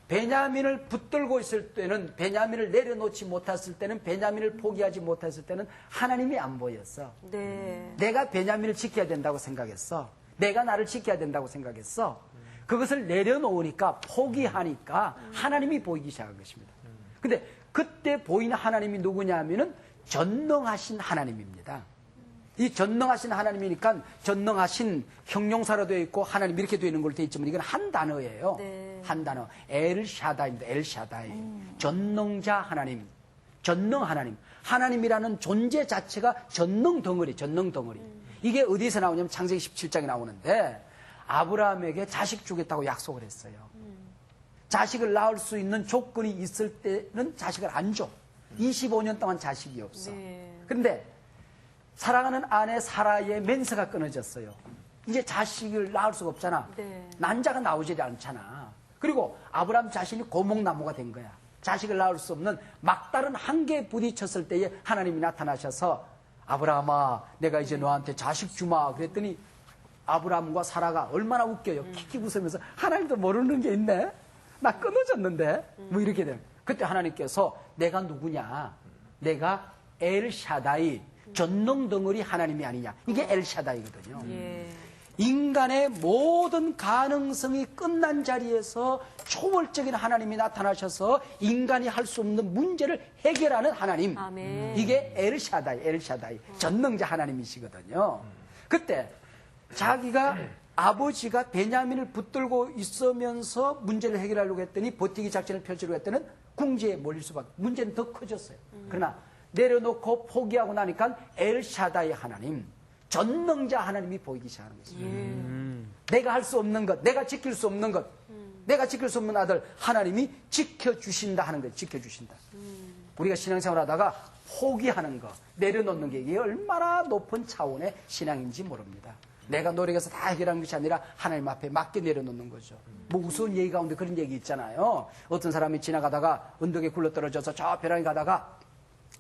베냐민을 붙들고 있을 때는, 베냐민을 내려놓지 못했을 때는, 베냐민을 포기하지 못했을 때는 하나님이 안 보였어. 내가 베냐민을 지켜야 된다고 생각했어. 내가 나를 지켜야 된다고 생각했어. 그것을 내려놓으니까, 포기하니까 하나님이 보이기 시작한 것입니다. 근데 그때 보이는 하나님이 누구냐 하면은 전능하신 하나님입니다. 이 전능하신 하나님이니까 전능하신 형용사로 되어 있고 하나님 이렇게 되어 있는 걸로 되어 있지만 이건 한 단어예요. 한 단어. 엘샤다이입니다. 엘샤다이. 전능자 하나님. 전능 하나님. 하나님이라는 존재 자체가 전능 덩어리, 전능 덩어리. 이게 어디서 나오냐면 창세기 17장에 나오는데 아브라함에게 자식 주겠다고 약속을 했어요. 자식을 낳을 수 있는 조건이 있을 때는 자식을 안 줘. 25년 동안 자식이 없어. 그런데 사랑하는 아내 사라의 멘세가 끊어졌어요. 이제 자식을 낳을 수가 없잖아. 난자가 나오지 않잖아. 그리고 아브라함 자신이 고목나무가 된 거야. 자식을 낳을 수 없는 막다른 한계에 부딪혔을 때에 하나님이 나타나셔서 아브라함아 내가 이제 너한테 자식 주마 그랬더니 아브라함과 사라가 얼마나 웃겨요. 킥킥 웃으면서 하나님도 모르는 게 있네. 나 끊어졌는데 뭐 이렇게 돼요. 그때 하나님께서 내가 누구냐. 내가 엘샤다이 전능 덩어리 하나님이 아니냐. 이게 엘샤다이거든요. 인간의 모든 가능성이 끝난 자리에서 초월적인 하나님이 나타나셔서 인간이 할 수 없는 문제를 해결하는 하나님. 아멘. 이게 엘샤다이, 엘샤다이. 전능자 하나님이시거든요. 그때 자기가 아버지가 베냐민을 붙들고 있으면서 문제를 해결하려고 했더니 버티기 작전을 펼치려고 했더니 궁지에 몰릴 수밖에. 문제는 더 커졌어요. 그러나 내려놓고 포기하고 나니까 엘샤다이 하나님. 전능자 하나님이 보이기 시작하는 것입니다. 내가 할 수 없는 것, 내가 지킬 수 없는 것, 내가 지킬 수 없는 아들 하나님이 지켜주신다 하는 거예요. 지켜주신다. 우리가 신앙생활 하다가 포기하는 거, 내려놓는 게 이게 얼마나 높은 차원의 신앙인지 모릅니다. 내가 노력해서 다 해결하는 것이 아니라 하나님 앞에 맡겨 내려놓는 거죠. 뭐 우스운 얘기 가운데 그런 얘기 있잖아요. 어떤 사람이 지나가다가 언덕에 굴러떨어져서 저 벼랑에 가다가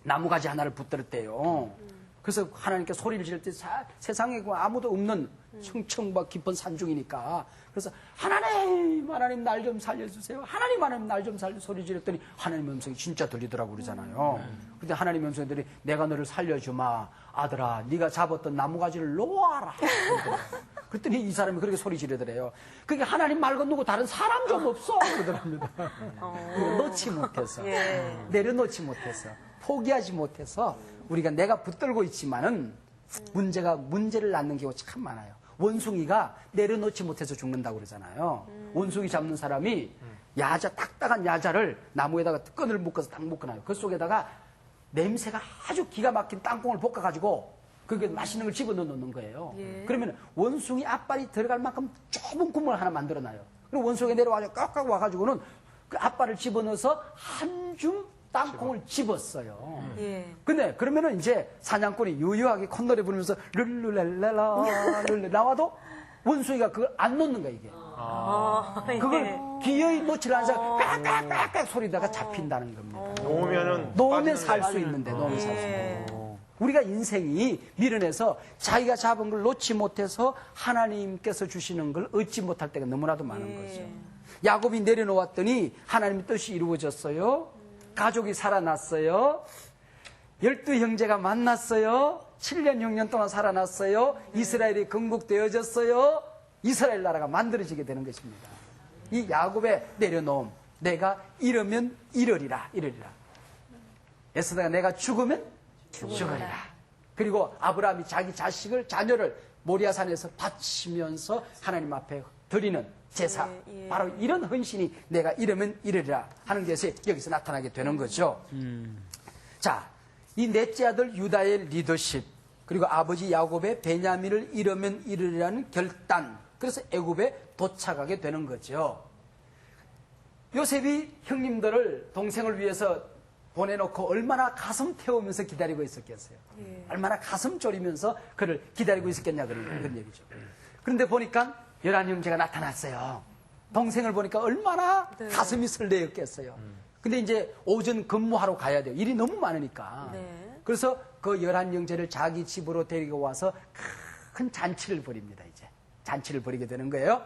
나무가지 하나를 붙들었대요. 그래서 하나님께 소리를 지를 때 세상에 아무도 없는 청청과 깊은 산중이니까 그래서 하나님 날 좀 살려주세요. 하나님 날 좀 살려 소리 지르더니 하나님 음성이 진짜 들리더라고 그러잖아요. 근데 하나님 음성들이 내가 너를 살려주마. 아들아 네가 잡았던 나무가지를 놓아라. 그랬더니 이 사람이 그렇게 소리 지르더래요. 그게 하나님 말고 누구 다른 사람 좀 없어. 그러더랍니다. 놓지 못해서 내려놓지 못해서 포기하지 못해서 우리가 내가 붙들고 있지만은 문제를 낳는 경우가 참 많아요. 원숭이가 내려놓지 못해서 죽는다고 그러잖아요. 원숭이 잡는 사람이 딱딱한 야자를 나무에다가 끈을 묶어서 딱 묶어놔요. 그 속에다가 냄새가 아주 기가 막힌 땅콩을 볶아가지고 그게 맛있는 걸 집어넣는 거예요. 그러면 원숭이 앞발이 들어갈 만큼 좁은 구멍을 하나 만들어놔요. 그리고 원숭이가 내려와서 깍깍 와가지고는 그 앞발을 집어넣어서 한 줌 땅콩을 집었어요. 근데 그러면은 이제 사냥꾼이 유유하게 콧노래 부르면서 룰루랄랄라 룰루 나와도 원숭이가 그걸 안 놓는 거야 이게. 그걸 기어이 놓지 않아서 깍깍깍깍 소리다가 잡힌다는 겁니다. 놓으면 살 수 있는데 놓으면 살 수 있는데. 우리가 인생이 미련해서 자기가 잡은 걸 놓지 못해서 하나님께서 주시는 걸 얻지 못할 때가 너무나도 많은 거죠. 야곱이 내려놓았더니 하나님의 뜻이 이루어졌어요. 가족이 살아났어요. 12형제가 만났어요. 7년 6년 동안 살아났어요. 이스라엘이 건국되어졌어요. 이스라엘 나라가 만들어지게 되는 것입니다. 이 야곱의 내려놓음. 내가 이러면 이러리라. 에스더가 내가 죽으면 죽으리라. 그리고 아브라함이 자기 자녀를 모리아산에서 바치면서 하나님 앞에 드리는 제사. 바로 이런 헌신이 내가 이러면 이러리라 하는 것이 여기서 나타나게 되는 거죠. 자, 이 넷째 아들 유다의 리더십 그리고 아버지 야곱의 베냐민을 이러면 이르리라는 결단. 그래서 애굽에 도착하게 되는 거죠. 요셉이 형님들을 동생을 위해서 보내놓고 얼마나 가슴 태우면서 기다리고 있었겠어요. 얼마나 가슴 졸이면서 그를 기다리고 있었겠냐 그런 얘기죠. 그런데 보니까 11형제가 나타났어요. 동생을 보니까 얼마나 가슴이 설레었겠어요. 근데 이제 오전 근무하러 가야 돼요. 일이 너무 많으니까. 그래서 그 11형제를 자기 집으로 데리고 와서 큰 잔치를 벌입니다. 이제 잔치를 벌이게 되는 거예요.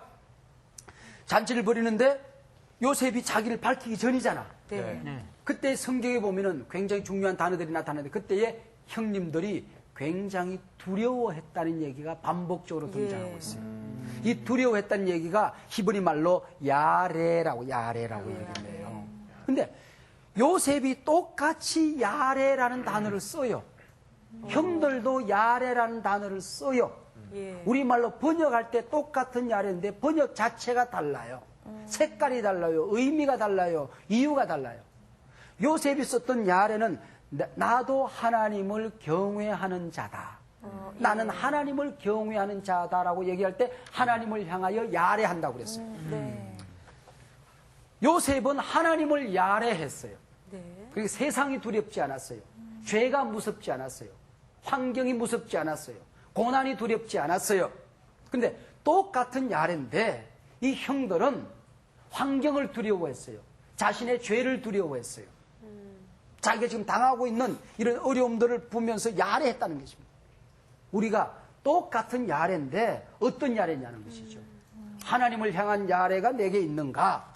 잔치를 벌이는데 요셉이 자기를 밝히기 전이잖아. 그때 성경에 보면은 굉장히 중요한 단어들이 나타나는데 그때의 형님들이 굉장히 두려워했다는 얘기가 반복적으로 등장하고 있어요. 이 두려워했다는 얘기가 히브리 말로 야레라고 얘기를 해요. 근데 요셉이 똑같이 야레라는 단어를 써요. 형들도 야레라는 단어를 써요. 우리말로 번역할 때 똑같은 야레인데 번역 자체가 달라요. 색깔이 달라요. 의미가 달라요. 이유가 달라요. 요셉이 썼던 야레는 나도 하나님을 경외하는 자다. 나는 하나님을 경외하는 자다라고 얘기할 때 하나님을 향하여 야레한다고 그랬어요. 네. 요셉은 하나님을 야레했어요. 네. 그러니까 세상이 두렵지 않았어요. 죄가 무섭지 않았어요. 환경이 무섭지 않았어요. 고난이 두렵지 않았어요. 근데 똑같은 야레인데 이 형들은 환경을 두려워했어요. 자신의 죄를 두려워했어요. 자기가 지금 당하고 있는 이런 어려움들을 보면서 야레했다는 것입니다. 우리가 똑같은 야레인데 어떤 야레냐는 것이죠. 하나님을 향한 야레가 내게 있는가?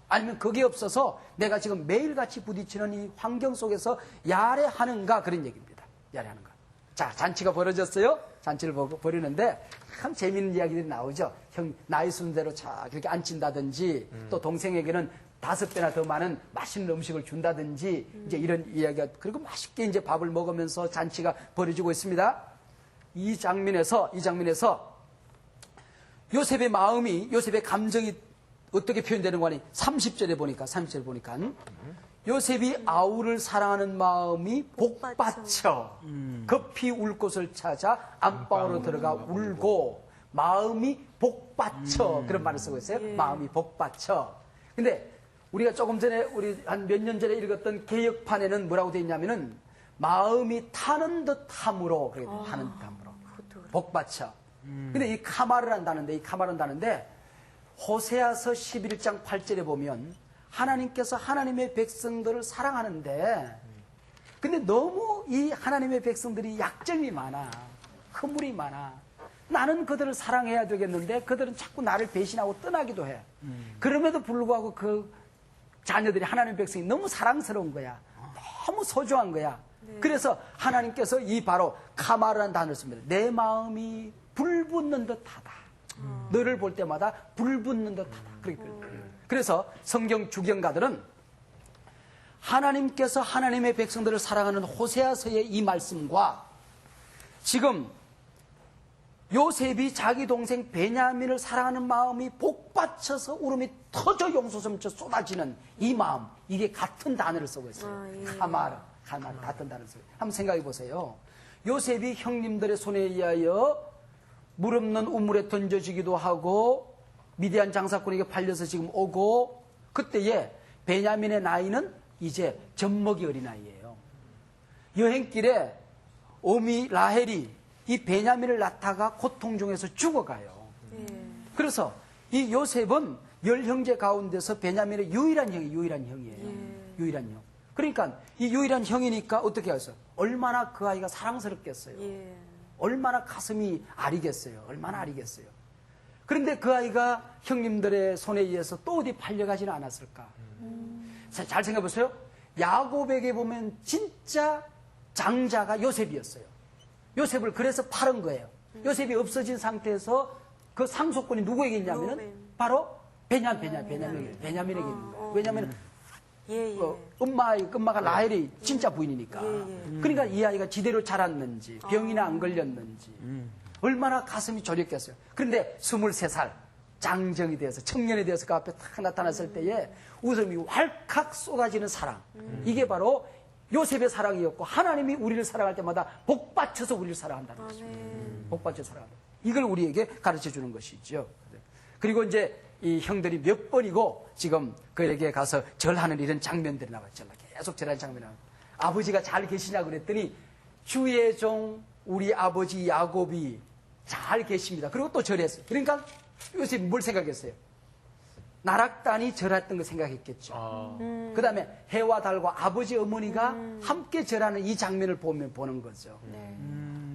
아니면 그게 없어서 내가 지금 매일같이 부딪히는 이 환경 속에서 야레하는가? 그런 얘기입니다. 야레하는가. 자, 잔치가 벌어졌어요. 잔치를 벌이는데 참 재미있는 이야기들이 나오죠. 형 나이 순대로 자 그렇게 앉힌다든지 또 동생에게는 5배나 더 많은 맛있는 음식을 준다든지 이제 이런 이야기가 그리고 맛있게 이제 밥을 먹으면서 잔치가 벌어지고 있습니다. 이 장면에서 요셉의 마음이 요셉의 감정이 어떻게 표현되는 거니? 30절에 보니까 요셉이 아우를 사랑하는 마음이 복받쳐 급히 울 곳을 찾아 안방으로 들어가 울고 마음이 복받쳐 그런 말을 쓰고 있어요. 예. 마음이 복받쳐. 근데 우리가 조금 전에 우리 한 몇 년 전에 읽었던 개역판에는 뭐라고 되어 있냐면은 마음이 타는 듯함으로 그렇게 타는 듯함으로 복받쳐. 근데 이 카마르란 단어인데 호세아서 11장 8절에 보면 하나님께서 하나님의 백성들을 사랑하는데 근데 너무 이 하나님의 백성들이 약점이 많아. 허물이 많아. 나는 그들을 사랑해야 되겠는데 그들은 자꾸 나를 배신하고 떠나기도 해. 그럼에도 불구하고 그 자녀들이 하나님의 백성이 너무 사랑스러운 거야. 너무 소중한 거야. 그래서 하나님께서 이 바로 카마르라는 단어를 씁니다. 내 마음이 불붙는 듯하다. 너를 볼 때마다 불붙는 듯하다. 그래서 성경 주경가들은 하나님께서 하나님의 백성들을 사랑하는 호세아서의 이 말씀과 지금 요셉이 자기 동생 베냐민을 사랑하는 마음이 복받쳐서 울음이 터져 용솟으면서 쏟아지는 이 마음, 이게 같은 단어를 쓰고 있어요. 예. 카마르 같은 단어를 쓰고 있어요. 한번 생각해 보세요. 요셉이 형님들의 손에 의하여 물 없는 우물에 던져지기도 하고 미디안 장사꾼에게 팔려서 지금 오고 그때에 베냐민의 나이는 이제 젖먹이 어린아이예요. 여행길에 어미 라헬이 이 베냐민을 낳다가 고통 중에서 죽어가요. 그래서 이 요셉은 10형제 가운데서 베냐민의 유일한 형이에요. 유일한 형. 그러니까 이 유일한 형이니까 어떻게 하겠어요? 얼마나 그 아이가 사랑스럽겠어요. 얼마나 가슴이 아리겠어요. 얼마나 아리겠어요. 그런데 그 아이가 형님들의 손에 의해서 또 어디 팔려가지는 않았을까? 자, 잘 생각해 보세요. 야곱에게 보면 진짜 장자가 요셉이었어요. 요셉을 그래서 팔은 거예요. 요셉이 없어진 상태에서 그 상속권이 누구에게 있냐면은 바로 베냐민에게 있는 거예요. 왜냐하면 엄마가 라헬이 진짜 부인이니까. 그러니까 이 아이가 지대로 자랐는지 병이나 안 걸렸는지 얼마나 가슴이 저렸겠어요. 그런데 23살 장정이 되어서 청년이 되어서 그 앞에 탁 나타났을 때에 웃음이 왈칵 쏟아지는 사랑. 이게 바로 요셉의 사랑이었고 하나님이 우리를 사랑할 때마다 복받쳐서 우리를 사랑한다는 것입니다. 복받쳐 사랑한다. 이걸 우리에게 가르쳐주는 것이죠. 그리고 이제 이 형들이 몇 번이고 지금 그에게 가서 절하는 이런 장면들이 나왔죠. 계속 절하는 장면이 나와요. 아버지가 잘 계시냐 그랬더니 주의 종 우리 아버지 야곱이 잘 계십니다. 그리고 또 절했어요. 그러니까 요셉이 뭘 생각했어요? 나락단이 절했던 거 생각했겠죠. 그 다음에 해와 달과 아버지 어머니가 함께 절하는 이 장면을 보는 거죠.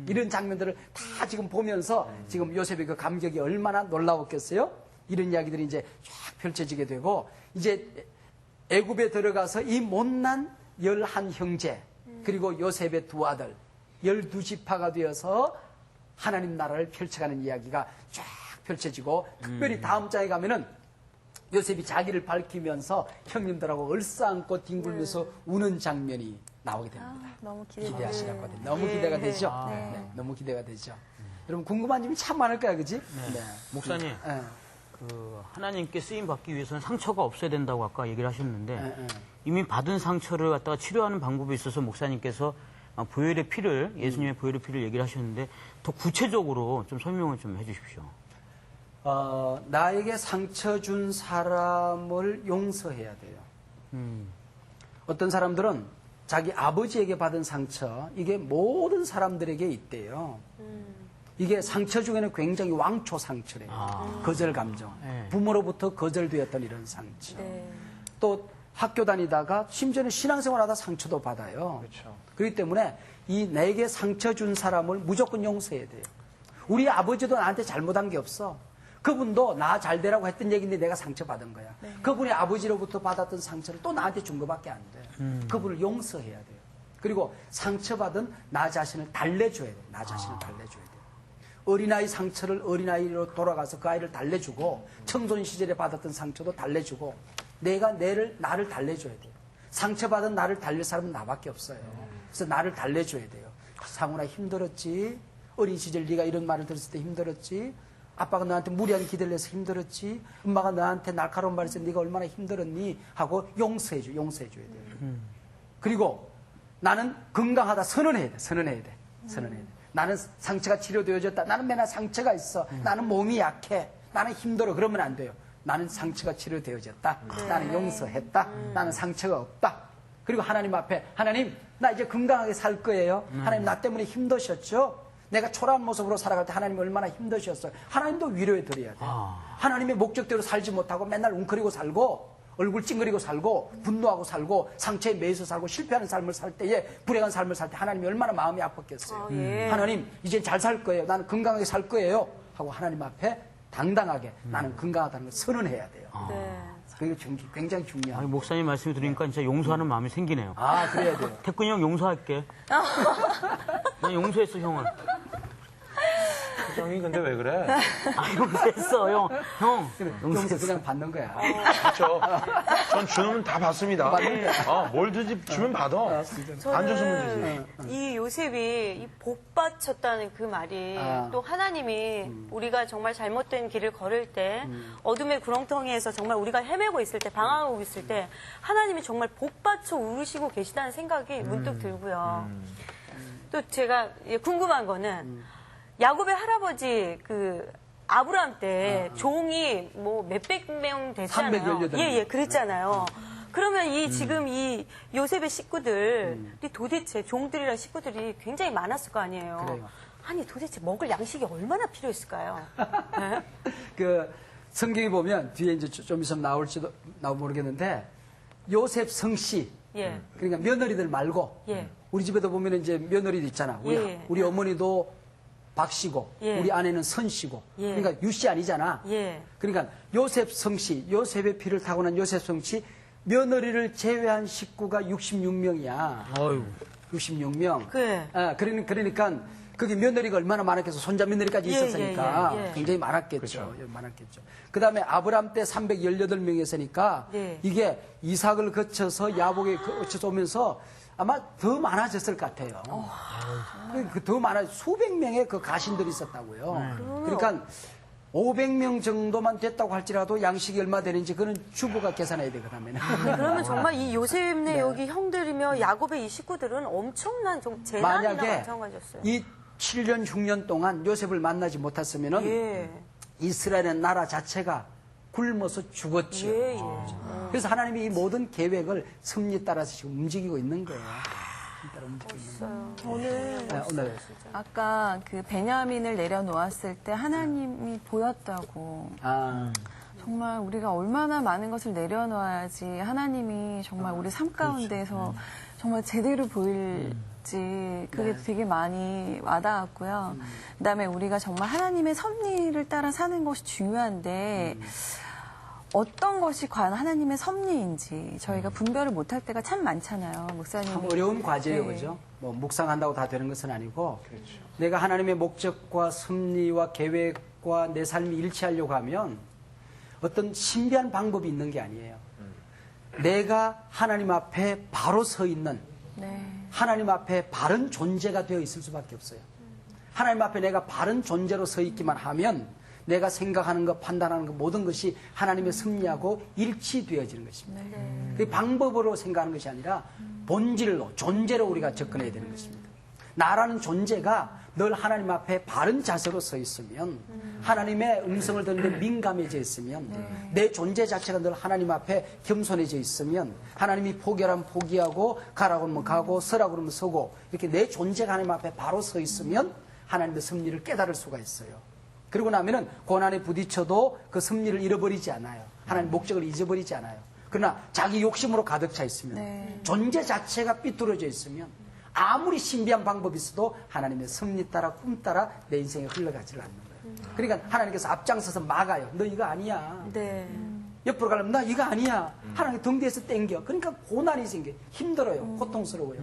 이런 장면들을 다 지금 보면서 지금 요셉의 그 감격이 얼마나 놀라웠겠어요? 이런 이야기들이 이제 쫙 펼쳐지게 되고 이제 애굽에 들어가서 이 못난 11형제 그리고 요셉의 두 아들 12지파가 되어서 하나님 나라를 펼쳐가는 이야기가 쫙 펼쳐지고 특별히 다음 장에 가면은 요셉이 자기를 밝히면서 형님들하고 얼싸안고 뒹굴면서 우는 장면이 나오게 됩니다. 너무 기대하시라고 하거든요. 너무 기대가 되죠? 네, 너무 기대가 되죠. 여러분 궁금한 점이 참 많을 거야, 그지? 네. 목사님, 하나님께 쓰임 받기 위해서는 상처가 없어야 된다고 아까 얘기를 하셨는데 이미 받은 상처를 갖다가 치료하는 방법에 있어서 목사님께서 보혈의 피를 예수님의 보혈의 피를 얘기를 하셨는데 더 구체적으로 좀 설명을 좀 해주십시오. 나에게 상처 준 사람을 용서해야 돼요. 어떤 사람들은 자기 아버지에게 받은 상처, 이게 모든 사람들에게 있대요. 이게 상처 중에는 굉장히 왕초 상처래요. 거절 감정. 네. 부모로부터 거절되었던 이런 상처. 네. 또 학교 다니다가 심지어는 신앙생활 하다 상처도 받아요. 그렇죠. 그렇기 때문에 이 내게 상처 준 사람을 무조건 용서해야 돼요. 우리 아버지도 나한테 잘못한 게 없어. 그분도 나 잘 되라고 했던 얘기인데 내가 상처받은 거야. 그분이 아버지로부터 받았던 상처를 또 나한테 준 것밖에 안 돼. 그분을 용서해야 돼요. 그리고 상처받은 나 자신을 달래줘야 돼요. 나 자신을 달래줘야 돼요. 어린아이 상처를 어린아이로 돌아가서 그 아이를 달래주고 청소년 시절에 받았던 상처도 달래주고 내가 나를 달래줘야 돼요. 상처받은 나를 달랠 사람은 나밖에 없어요. 그래서 나를 달래줘야 돼요. 상훈아 힘들었지? 어린 시절 네가 이런 말을 들었을 때 힘들었지? 아빠가 너한테 무리한 기대를 해서 힘들었지? 엄마가 너한테 날카로운 말을 해서 네가 얼마나 힘들었니? 하고 용서해줘야 돼요. 그리고 나는 건강하다 선언해야 돼. 나는 상처가 치료되어졌다. 나는 맨날 상처가 있어. 나는 몸이 약해. 나는 힘들어. 그러면 안 돼요. 나는 상처가 치료되어졌다. 나는 용서했다. 나는 상처가 없다. 그리고 하나님 앞에 하나님 나 이제 건강하게 살 거예요. 하나님 나 때문에 힘드셨죠? 내가 초라한 모습으로 살아갈 때 하나님 얼마나 힘드셨어요. 하나님도 위로해 드려야 돼요. 하나님의 목적대로 살지 못하고 맨날 웅크리고 살고 얼굴 찡그리고 살고 분노하고 살고 상처에 매여서 살고 실패하는 삶을 살 때에 불행한 삶을 살 때 하나님이 얼마나 마음이 아팠겠어요. 예. 하나님 이제 잘 살 거예요. 나는 건강하게 살 거예요. 하고 하나님 앞에 당당하게 나는 건강하다는 걸 선언해야 돼요. 네. 그게 굉장히 중요해요. 아니, 목사님 말씀을 들으니까 진짜 용서하는 마음이 생기네요. 그래야 돼요. 태근이 형 용서할게. 난 용서했어, 형을. 형이 근데 왜 그래? 용서했어, 형. 형. 용서 그냥 받는 거야. 그렇죠. 전 주면 다 받습니다. 뭘 주면 받아. 안 줬으면 되지. 이 요셉이 이 복 받쳤다는 그 말이 또 하나님이 우리가 정말 잘못된 길을 걸을 때 어둠의 구렁텅이에서 정말 우리가 헤매고 있을 때 방황하고 있을 때 하나님이 정말 복 받쳐 우르시고 계시다는 생각이 문득 들고요. 또 제가 궁금한 거는 야곱의 할아버지 그 아브라함 때 종이 뭐 몇백 명 됐잖아요. 318명. 예, 그랬잖아요. 그러면 지금 이 요셉의 식구들이 도대체 종들이랑 식구들이 굉장히 많았을 거 아니에요. 그래요. 아니 도대체 먹을 양식이 얼마나 필요했을까요? 네? 그 성경에 보면 뒤에 이제 좀 있으면 나올지도 모르겠는데 요셉 성씨 예. 그러니까 며느리들 말고 예. 우리 집에도 보면 이제 며느리도 있잖아. 우리 어머니도 박씨고 예. 우리 아내는 선씨고 예. 그러니까 유씨 아니잖아. 예. 그러니까 요셉 성씨 요셉의 피를 타고난 요셉 성씨 며느리를 제외한 식구가 66명이야. 어휴. 66명. 그래. 그러니까 그게 며느리가 얼마나 많았겠어. 손자 며느리까지 있었으니까 예. 굉장히 많았겠죠. 많았겠죠. 그 다음에 아브람 때 318명이었으니까 예. 이게 이삭을 거쳐서 야복에 거쳐서 오면서 아마 더 많아졌을 것 같아요. 더 수백 명의 그 가신들이 있었다고요. 그러니까 500명 정도만 됐다고 할지라도 양식이 얼마 되는지 그는 주부가 계산해야 되거든요. 그러면 정말 이 요셉네 여기 형들이며 야곱의 이 식구들은 엄청난 재난이나 만약에 마찬가지였어요. 이 7년, 6년 동안 요셉을 만나지 못했으면은 예. 이스라엘의 나라 자체가 굶어서 죽었죠. 예. 그래서 하나님이 이 모든 계획을 섭리 따라서 지금 움직이고 있는 거예요. 오늘 오늘 아까 그 베냐민을 내려놓았을 때 하나님이 보였다고. 정말 우리가 얼마나 많은 것을 내려놓아야지 하나님이 정말 우리 삶 가운데서 정말 제대로 보일지 그게 되게 많이 와닿았고요. 그다음에 우리가 정말 하나님의 섭리를 따라 사는 것이 중요한데 어떤 것이 과연 하나님의 섭리인지 저희가 분별을 못할 때가 참 많잖아요. 목사님. 참 어려운 과제예요. 네. 그죠? 뭐 묵상한다고 다 되는 것은 아니고 내가 하나님의 목적과 섭리와 계획과 내 삶이 일치하려고 하면 어떤 신비한 방법이 있는 게 아니에요. 내가 하나님 앞에 바로 서 있는 네. 하나님 앞에 바른 존재가 되어 있을 수밖에 없어요. 하나님 앞에 내가 바른 존재로 서 있기만 하면 내가 생각하는 것, 판단하는 것 모든 것이 하나님의 섭리하고 일치되어지는 것입니다. 그 방법으로 생각하는 것이 아니라 본질로, 존재로 우리가 접근해야 되는 것입니다. 나라는 존재가 늘 하나님 앞에 바른 자세로 서 있으면, 하나님의 음성을 듣는데 민감해져 있으면, 내 존재 자체가 늘 하나님 앞에 겸손해져 있으면, 하나님이 포기하면 포기하고 가라고 하면 가고 서라고 하면 서고, 이렇게 내 존재가 하나님 앞에 바로 서 있으면 하나님의 섭리를 깨달을 수가 있어요. 그러고 나면은 고난에 부딪혀도 그 섭리를 잃어버리지 않아요. 하나님 목적을 잊어버리지 않아요. 그러나 자기 욕심으로 가득 차 있으면, 존재 자체가 삐뚤어져 있으면, 아무리 신비한 방법이 있어도 하나님의 섭리 따라 꿈 따라 내 인생에 흘러가지를 않는 거예요. 그러니까 하나님께서 앞장서서 막아요. 너 이거 아니야. 네. 옆으로 가려면 나 이거 아니야. 하나님 등 뒤에서 땡겨. 그러니까 고난이 생겨. 힘들어요. 고통스러워요.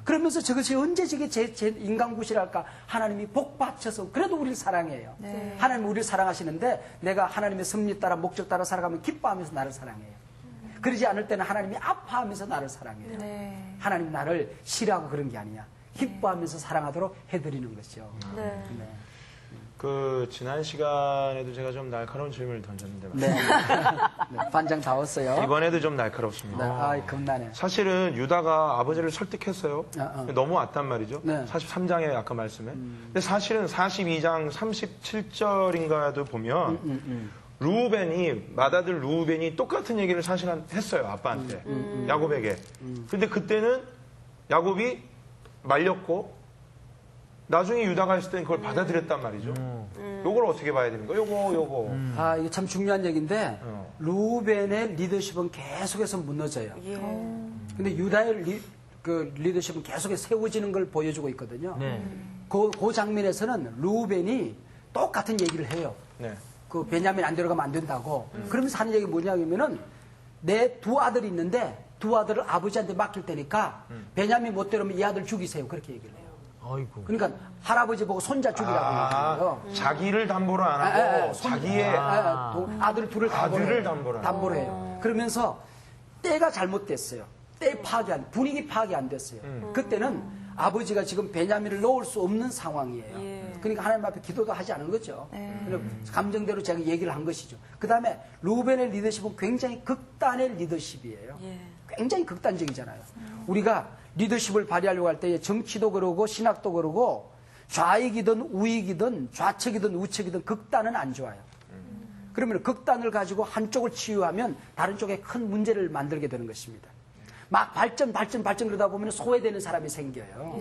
그러면서 저것이 언제 저게 제 인간구실할까? 하나님이 복 받쳐서 그래도 우리를 사랑해요. 하나님이 우리를 사랑하시는데 내가 하나님의 섭리 따라 목적 따라 살아가면 기뻐하면서 나를 사랑해요. 그러지 않을 때는 하나님이 아파하면서 나를 사랑해요. 하나님 나를 싫어하고 그런 게 아니야. 기뻐하면서 사랑하도록 해드리는 것이죠. 네. 그 지난 시간에도 제가 좀 날카로운 질문을 던졌는데 네. 반장 다 왔어요. 이번에도 좀 날카롭습니다. 네. 아, 겁나네. 사실은 유다가 아버지를 설득했어요. 넘어왔단 말이죠. 네. 43장에 아까 말씀에. 근데 사실은 42장 37절인가도 보면 루벤이 맏아들 루벤이 똑같은 얘기를 사실은 했어요. 아빠한테. 야곱에게. 근데 그때는 야곱이 말렸고 나중에 유다가 했을 때는 그걸 받아들였단 말이죠. 요걸 어떻게 봐야 되는 거예요? 요거. 아, 이게 참 중요한 얘기인데, 루벤의 리더십은 계속해서 무너져요. 근데 유다의 리더십은 계속해서 세워지는 걸 보여주고 있거든요. 네. 그 장면에서는 루벤이 똑같은 얘기를 해요. 네. 그 베냐민 안 데려가면 안 된다고. 그러면서 하는 얘기 뭐냐면은 내 두 아들이 있는데 두 아들을 아버지한테 맡길 테니까 베냐민 못 데려오면 이 아들 죽이세요. 그렇게 얘기를 해요. 아이고. 그러니까 할아버지 보고 손자 죽이라고 얘기해요. 자기를 담보로 안 하고 자기의 아들 둘을 아들을 담보로 해요. 그러면서 때가 잘못됐어요. 분위기 파악이 안 됐어요. 그때는 아버지가 지금 베냐민을 놓을 수 없는 상황이에요. 그러니까 하나님 앞에 기도도 하지 않은 거죠. 감정대로 제가 얘기를 한 것이죠. 그 다음에 루벤의 리더십은 굉장히 극단의 리더십이에요. 굉장히 극단적이잖아요. 우리가 리더십을 발휘하려고 할 때 정치도 그러고 신학도 그러고 좌익이든 우익이든 좌측이든 우측이든 극단은 안 좋아요. 그러면 극단을 가지고 한쪽을 치유하면 다른 쪽에 큰 문제를 만들게 되는 것입니다. 막 발전 그러다 보면 소외되는 사람이 생겨요.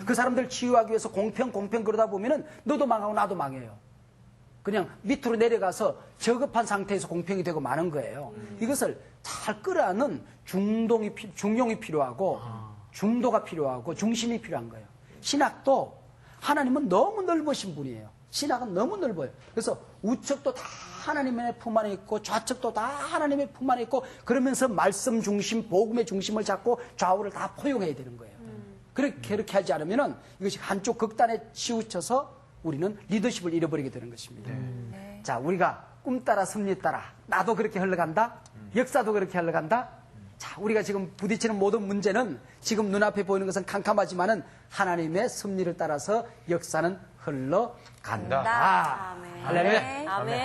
그 사람들 치유하기 위해서 공평 그러다 보면은 너도 망하고 나도 망해요. 그냥 밑으로 내려가서 저급한 상태에서 공평이 되고 마는 거예요. 이것을 잘 끌어안는 중용이 필요하고 중도가 필요하고 중심이 필요한 거예요. 신학도 하나님은 너무 넓으신 분이에요. 신학은 너무 넓어요. 그래서 우측도 다 하나님의 품 안에 있고 좌측도 다 하나님의 품 안에 있고 그러면서 말씀 중심, 복음의 중심을 잡고 좌우를 다 포용해야 되는 거예요. 그렇게 하지 않으면은 이것이 한쪽 극단에 치우쳐서 우리는 리더십을 잃어버리게 되는 것입니다. 자, 우리가 꿈 따라 섭리 따라 나도 그렇게 흘러간다. 역사도 그렇게 흘러간다. 자, 우리가 지금 부딪히는 모든 문제는 지금 눈앞에 보이는 것은 캄캄하지만은 하나님의 섭리를 따라서 역사는 흘러간다. 아멘. 할렐루야. 아멘.